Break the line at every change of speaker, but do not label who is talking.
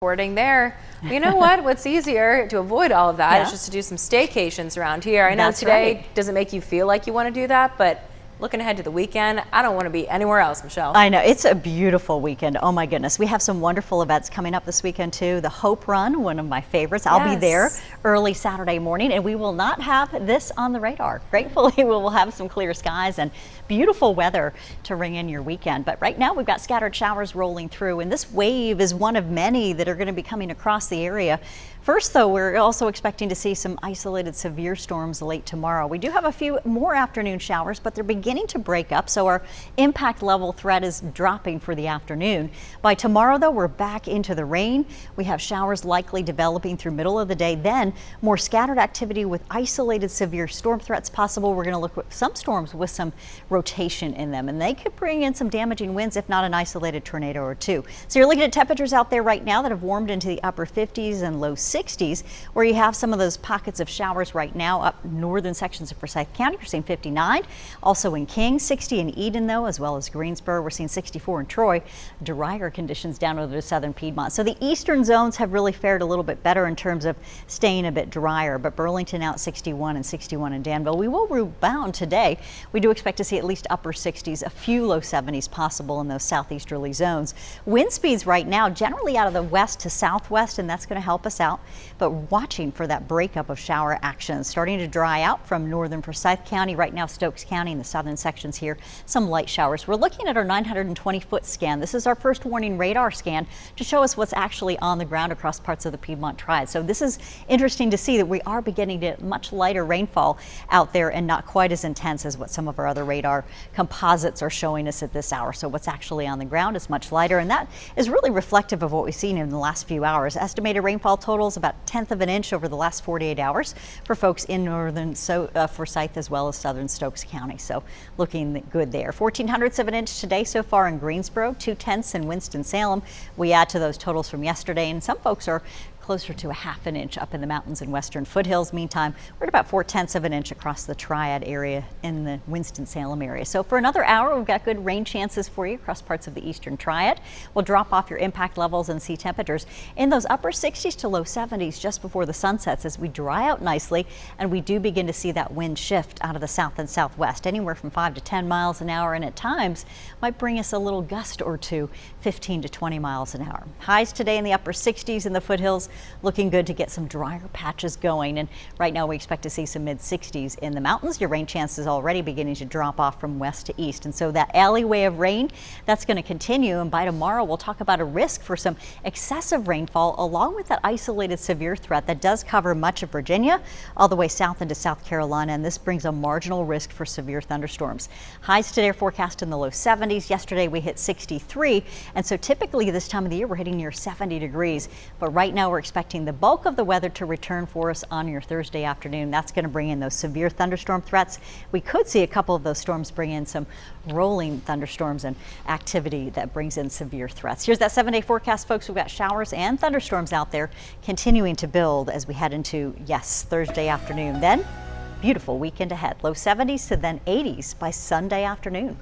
Recording there. Well, you know what? What's easier to avoid all of that is
Yeah.
just to do some staycations around here. I know
That's
today
right.
doesn't make you feel like you want to do that, but looking ahead to the weekend, I don't want to be anywhere else, Michelle.
I know, it's a beautiful weekend. Oh my goodness. We have some wonderful events coming up this weekend too. The Hope Run, one of my favorites. I'll be there early Saturday morning, and we will not have this on the radar. Gratefully, we will have some clear skies and beautiful weather to ring in your weekend. But right now we've got scattered showers rolling through, and this wave is one of many that are going to be coming across the area. First, though, we're also expecting to see some isolated severe storms late tomorrow. We do have a few more afternoon showers, but they're beginning to break up, so our impact level threat is dropping for the afternoon. By tomorrow, though, we're back into the rain. We have showers likely developing through middle of the day. Then more scattered activity with isolated severe storm threats possible. We're going to look at some storms with some rotation in them, and they could bring in some damaging winds, if not an isolated tornado or two. So you're looking at temperatures out there right now that have warmed into the upper 50s and low 60s, where you have some of those pockets of showers right now up northern sections of Forsyth County. You're seeing 59, also in King, 60 in Eden, though, as well as Greensboro. We're seeing 64 in Troy. Drier conditions down over the southern Piedmont. So the eastern zones have really fared a little bit better in terms of staying a bit drier, but Burlington out 61 and 61 in Danville. We will rebound today. We do expect to see at least upper 60s, a few low 70s possible in those southeasterly zones. Wind speeds right now generally out of the west to southwest, and that's going to help us out. But watching for that breakup of shower action, starting to dry out from northern Forsyth County, right now Stokes County and the southern sections here, some light showers. We're looking at our 920-foot scan. This is our first warning radar scan to show us what's actually on the ground across parts of the Piedmont Triad. So this is interesting to see that we are beginning to get much lighter rainfall out there and not quite as intense as what some of our other radar composites are showing us at this hour. So what's actually on the ground is much lighter, and that is really reflective of what we've seen in the last few hours. Estimated rainfall totals about 1/10 of an inch over the last 48 hours for folks in northern Forsyth as well as southern Stokes County. So looking good there. 1/1400ths of an inch today so far in Greensboro, 2/10 in Winston-Salem. We add to those totals from yesterday, and some folks are closer to 1/2 an inch up in the mountains and western foothills. Meantime, we're at about 4/10 of an inch across the Triad area in the Winston-Salem area. So for another hour, we've got good rain chances for you across parts of the eastern Triad. We'll drop off your impact levels and see temperatures in those upper 60s to low 70s just before the sun sets as we dry out nicely, and we do begin to see that wind shift out of the south and southwest, anywhere from 5 to 10 miles an hour, and at times might bring us a little gust or two, 15 to 20 miles an hour. Highs today in the upper 60s in the foothills, looking good to get some drier patches going, and right now we expect to see some mid-60s in the mountains. Your rain chances already beginning to drop off from west to east, and so that alleyway of rain, that's going to continue, and by tomorrow we'll talk about a risk for some excessive rainfall along with that isolated severe threat that does cover much of Virginia all the way south into South Carolina, and this brings a marginal risk for severe thunderstorms. Highs today are forecast in the low 70s. Yesterday we hit 63, and so typically this time of the year we're hitting near 70 degrees, but right now we're expecting the bulk of the weather to return for us on your Thursday afternoon. That's going to bring in those severe thunderstorm threats. We could see a couple of those storms bring in some rolling thunderstorms and activity that brings in severe threats. Here's that 7-day forecast, folks. We've got showers and thunderstorms out there continuing to build as we head into, yes, Thursday afternoon. Then beautiful weekend ahead. Low 70s to then 80s by Sunday afternoon.